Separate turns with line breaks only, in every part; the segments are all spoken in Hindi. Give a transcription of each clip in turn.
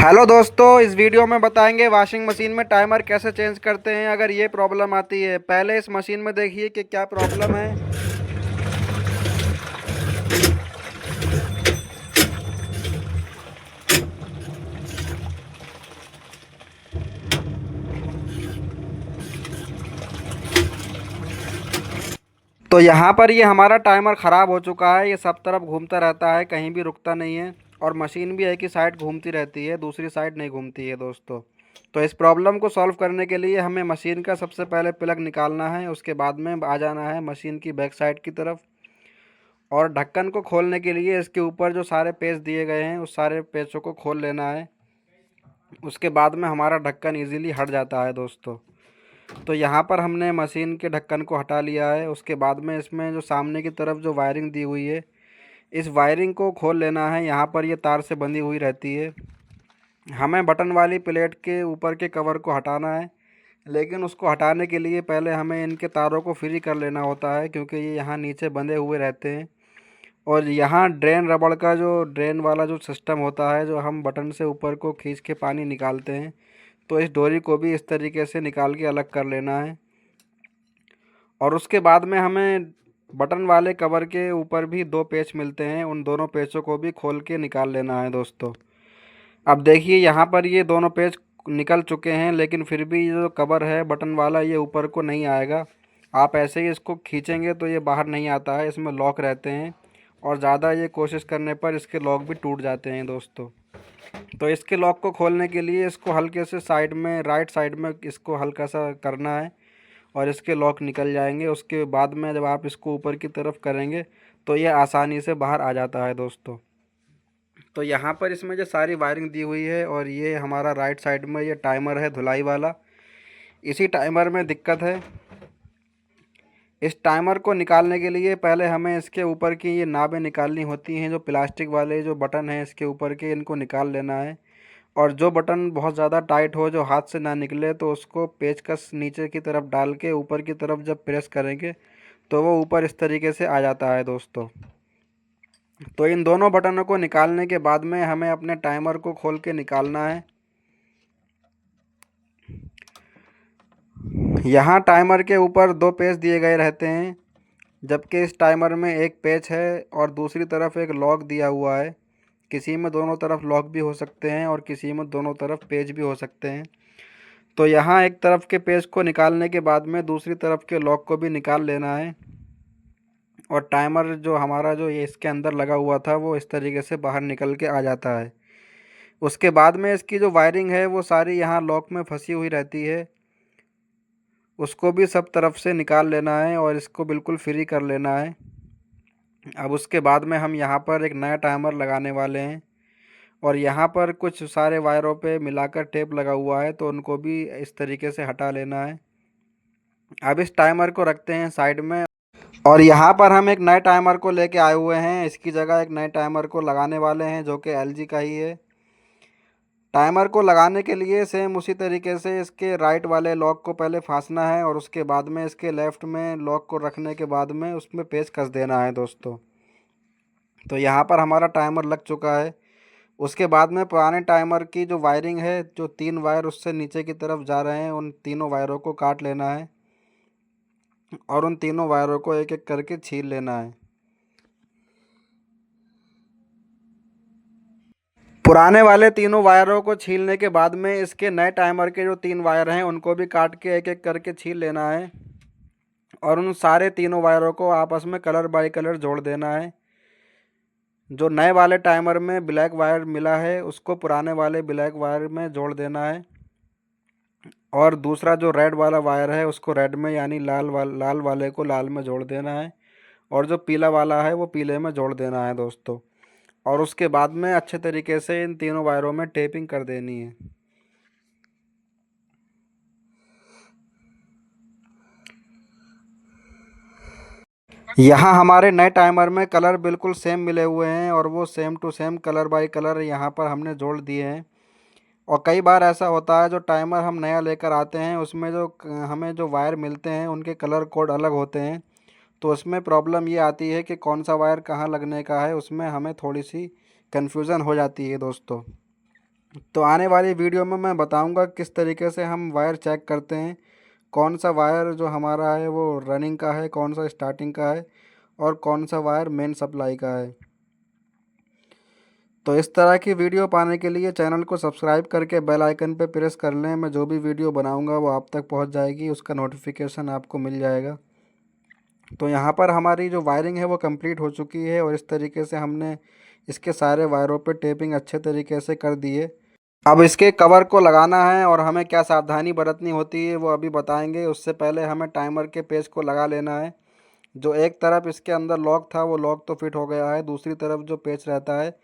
हेलो दोस्तों, इस वीडियो में बताएंगे वॉशिंग मशीन में टाइमर कैसे चेंज करते हैं अगर ये प्रॉब्लम आती है। पहले इस मशीन में देखिए कि क्या प्रॉब्लम है। तो यहाँ पर ये हमारा टाइमर ख़राब हो चुका है। ये सब तरफ घूमता रहता है, कहीं भी रुकता नहीं है। और मशीन भी एक ही साइड घूमती रहती है, दूसरी साइड नहीं घूमती है दोस्तों। तो इस प्रॉब्लम को सॉल्व करने के लिए हमें मशीन का सबसे पहले प्लग निकालना है। उसके बाद में आ जाना है मशीन की बैक साइड की तरफ। और ढक्कन को खोलने के लिए इसके ऊपर जो सारे पेच दिए गए हैं उस सारे पेचों को खोल लेना है। उसके बाद में हमारा ढक्कन इजीली हट जाता है दोस्तों। तो यहाँ पर हमने मशीन के ढक्कन को हटा लिया है। उसके बाद में इसमें जो सामने की तरफ जो वायरिंग दी हुई है, इस वायरिंग को खोल लेना है। यहाँ पर ये तार से बंधी हुई रहती है। हमें बटन वाली प्लेट के ऊपर के कवर को हटाना है, लेकिन उसको हटाने के लिए पहले हमें इनके तारों को फ्री कर लेना होता है, क्योंकि ये यहाँ नीचे बंधे हुए रहते हैं। और यहाँ ड्रेन रबड़ का जो ड्रेन वाला जो सिस्टम होता है, जो हम बटन से ऊपर को खींच के पानी निकालते हैं, तो इस डोरी को भी इस तरीके से निकाल के अलग कर लेना है। और उसके बाद में हमें बटन वाले कवर के ऊपर भी दो पेच मिलते हैं, उन दोनों पेचों को भी खोल के निकाल लेना है दोस्तों। अब देखिए यहाँ पर ये दोनों पेच निकल चुके हैं, लेकिन फिर भी ये जो कवर है बटन वाला, ये ऊपर को नहीं आएगा। आप ऐसे ही इसको खींचेंगे तो ये बाहर नहीं आता है, इसमें लॉक रहते हैं। और ज़्यादा ये कोशिश करने पर इसके लॉक भी टूट जाते हैं दोस्तों। तो इसके लॉक को खोलने के लिए इसको हल्के से साइड में, राइट साइड में इसको हल्का सा करना है और इसके लॉक निकल जाएंगे। उसके बाद में जब आप इसको ऊपर की तरफ करेंगे तो ये आसानी से बाहर आ जाता है दोस्तों। तो यहाँ पर इसमें जो सारी वायरिंग दी हुई है, और ये हमारा राइट साइड में ये टाइमर है धुलाई वाला। इसी टाइमर में दिक्कत है। इस टाइमर को निकालने के लिए पहले हमें इसके ऊपर की ये नाबें निकालनी होती हैं, जो प्लास्टिक वाले जो बटन हैं इसके ऊपर के, इनको निकाल लेना है। और जो बटन बहुत ज़्यादा टाइट हो, जो हाथ से ना निकले, तो उसको पेचकस नीचे की तरफ डाल के ऊपर की तरफ जब प्रेस करेंगे तो वो ऊपर इस तरीके से आ जाता है दोस्तों। तो इन दोनों बटनों को निकालने के बाद में हमें अपने टाइमर को खोल के निकालना है। यहाँ टाइमर के ऊपर दो पेच दिए गए रहते हैं, जबकि इस टाइमर में एक पेच है और दूसरी तरफ एक लॉक दिया हुआ है। किसी में दोनों तरफ लॉक भी हो सकते हैं और किसी में दोनों तरफ पेच भी हो सकते हैं। तो यहाँ एक तरफ के पेच को निकालने के बाद में दूसरी तरफ के लॉक को भी निकाल लेना है। और टाइमर जो हमारा जो ये इसके अंदर लगा हुआ था, वो इस तरीके से बाहर निकल के आ जाता है। उसके बाद में इसकी जो वायरिंग है वो सारी यहाँ लॉक में फंसी हुई रहती है, उसको भी सब तरफ से निकाल लेना है और इसको बिल्कुल फ्री कर लेना है। अब उसके बाद में हम यहाँ पर एक नया टाइमर लगाने वाले हैं, और यहाँ पर कुछ सारे वायरों पे मिलाकर टेप लगा हुआ है, तो उनको भी इस तरीके से हटा लेना है। अब इस टाइमर को रखते हैं साइड में। और यहाँ पर हम एक नए टाइमर को लेके आए हुए हैं। इसकी जगह एक नए टाइमर को लगाने वाले हैं, जो कि एलजी का ही है। टाइमर को लगाने के लिए सेम उसी तरीके से इसके राइट वाले लॉक को पहले फांसना है, और उसके बाद में इसके लेफ़्ट में लॉक को रखने के बाद में उसमें पेच कस देना है दोस्तों। तो यहाँ पर हमारा टाइमर लग चुका है। उसके बाद में पुराने टाइमर की जो वायरिंग है, जो 3 वायर उससे नीचे की तरफ जा रहे हैं, उन तीनों वायरों को काट लेना है और उन तीनों वायरों को एक एक करके छील लेना है। पुराने वाले तीनों वायरों को छीलने के बाद में इसके नए टाइमर के जो 3 वायर हैं उनको भी काट के एक एक करके छील लेना है, और उन सारे तीनों वायरों को आपस में कलर बाय कलर जोड़ देना है। जो नए वाले टाइमर में ब्लैक वायर मिला है उसको पुराने वाले ब्लैक वायर में जोड़ देना है, और दूसरा जो रेड वाला वायर है उसको रेड में, यानी लाल वाले को लाल में जोड़ देना है, और जो पीला वाला है वो पीले में जोड़ देना है दोस्तों। और उसके बाद में अच्छे तरीके से इन तीनों वायरों में टेपिंग कर देनी है। यहाँ हमारे नए टाइमर में कलर बिल्कुल सेम मिले हुए हैं, और वो same to same colour by colour यहाँ पर हमने जोड़ दिए हैं। और कई बार ऐसा होता है, जो टाइमर हम नया लेकर आते हैं उसमें जो हमें जो वायर मिलते हैं उनके कलर कोड अलग होते हैं। तो उसमें प्रॉब्लम ये आती है कि कौन सा वायर कहाँ लगने का है, उसमें हमें थोड़ी सी कन्फ्यूज़न हो जाती है दोस्तों। तो आने वाली वीडियो में मैं बताऊंगा किस तरीके से हम वायर चेक करते हैं, कौन सा वायर जो हमारा है वो रनिंग का है, कौन सा स्टार्टिंग का है और कौन सा वायर मेन सप्लाई का है। तो इस तरह की वीडियो पाने के लिए चैनल को सब्सक्राइब करके बेल आइकन पे प्रेस कर लें। मैं जो भी वीडियो बनाऊंगा वो आप तक पहुंच जाएगी, उसका नोटिफिकेशन आपको मिल जाएगा। तो यहाँ पर हमारी जो वायरिंग है वो कंप्लीट हो चुकी है और इस तरीके से हमने इसके सारे वायरों पे टेपिंग अच्छे तरीके से कर दिए। अब इसके कवर को लगाना है और हमें क्या सावधानी बरतनी होती है वो अभी बताएंगे। उससे पहले हमें टाइमर के पेच को लगा लेना है। जो एक तरफ इसके अंदर लॉक था वो लॉक तो फिट हो गया है, दूसरी तरफ जो पेच रहता है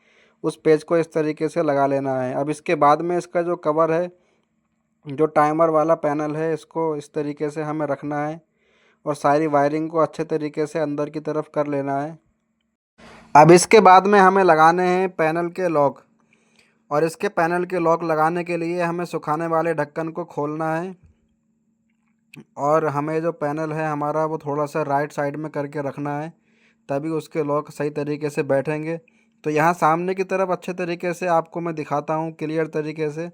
उस पेच को इस तरीके से लगा लेना है। अब इसके बाद में इसका जो कवर है, जो टाइमर वाला पैनल है, इसको इस तरीके से हमें रखना है और सारी वायरिंग को अच्छे तरीके से अंदर की तरफ कर लेना है। अब इसके बाद में हमें लगाने हैं पैनल के लॉक, और इसके पैनल के लॉक लगाने के लिए हमें सुखाने वाले ढक्कन को खोलना है और हमें जो पैनल है हमारा वो थोड़ा सा राइट साइड में करके रखना है, तभी उसके लॉक सही तरीके से बैठेंगे। तो यहाँ सामने की तरफ अच्छे तरीके से आपको मैं दिखाता हूँ क्लियर तरीके से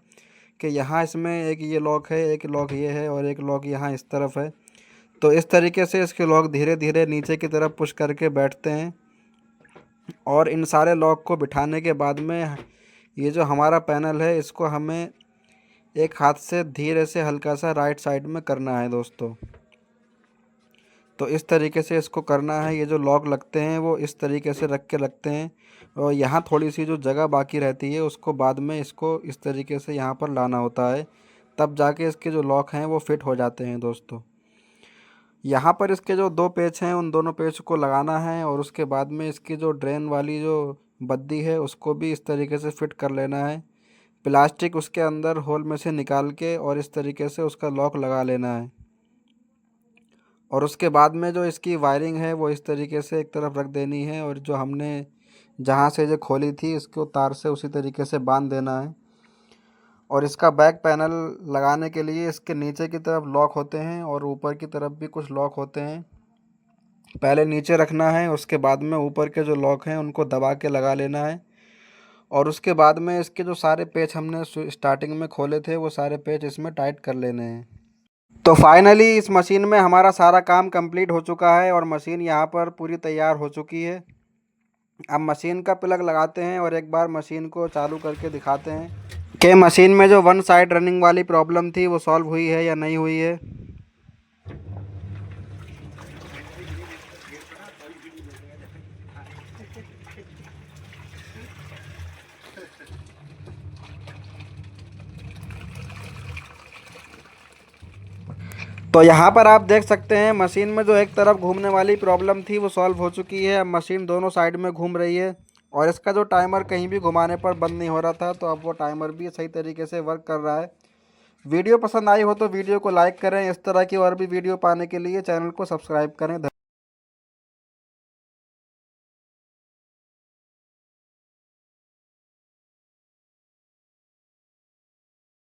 कि यहाँ इसमें एक ये लॉक है, एक लॉक ये है और एक लॉक यहाँ इस तरफ है। तो इस तरीके से इसके लॉक धीरे धीरे नीचे की तरफ पुश करके बैठते हैं और इन सारे लॉक को बिठाने के बाद में ये जो हमारा पैनल है इसको हमें एक हाथ से धीरे से हल्का सा राइट साइड में करना है दोस्तों। तो इस तरीके से इसको करना है। ये जो लॉक लगते हैं वो इस तरीके से रख के लगते हैं और यहाँ थोड़ी सी जो जगह बाकी रहती है उसको बाद में इसको इस तरीके से यहाँ पर लाना होता है, तब जाके इसके जो लॉक हैं वो फिट हो जाते हैं दोस्तों। यहाँ पर इसके जो दो पेच हैं उन दोनों पेच को लगाना है और उसके बाद में इसकी जो ड्रेन वाली जो बद्दी है उसको भी इस तरीके से फिट कर लेना है। प्लास्टिक उसके अंदर होल में से निकाल के और इस तरीके से उसका लॉक लगा लेना है। और उसके बाद में जो इसकी वायरिंग है वो इस तरीके से एक तरफ रख देनी है और जो हमने जहाँ से जो खोली थी इसको तार से उसी तरीके से बांध देना है। और इसका बैक पैनल लगाने के लिए इसके नीचे की तरफ लॉक होते हैं और ऊपर की तरफ भी कुछ लॉक होते हैं। पहले नीचे रखना है, उसके बाद में ऊपर के जो लॉक हैं उनको दबा के लगा लेना है और उसके बाद में इसके जो सारे पेच हमने स्टार्टिंग में खोले थे वो सारे पेच इसमें टाइट कर लेने हैं। तो फाइनली इस मशीन में हमारा सारा काम कंप्लीट हो चुका है और मशीन यहाँ पर पूरी तैयार हो चुकी है। अब मशीन का प्लग लगाते हैं और एक बार मशीन को चालू करके दिखाते हैं कि मशीन में जो वन साइड रनिंग वाली प्रॉब्लम थी वो सॉल्व हुई है या नहीं हुई है। तो यहाँ पर आप देख सकते हैं मशीन में जो एक तरफ घूमने वाली प्रॉब्लम थी वो सॉल्व हो चुकी है। अब मशीन दोनों साइड में घूम रही है और इसका जो टाइमर कहीं भी घुमाने पर बंद नहीं हो रहा था, तो अब वो टाइमर भी सही तरीके से वर्क कर रहा है। वीडियो पसंद आई हो तो वीडियो को लाइक करें। इस तरह की और भी वीडियो पाने के लिए चैनल को सब्सक्राइब करें।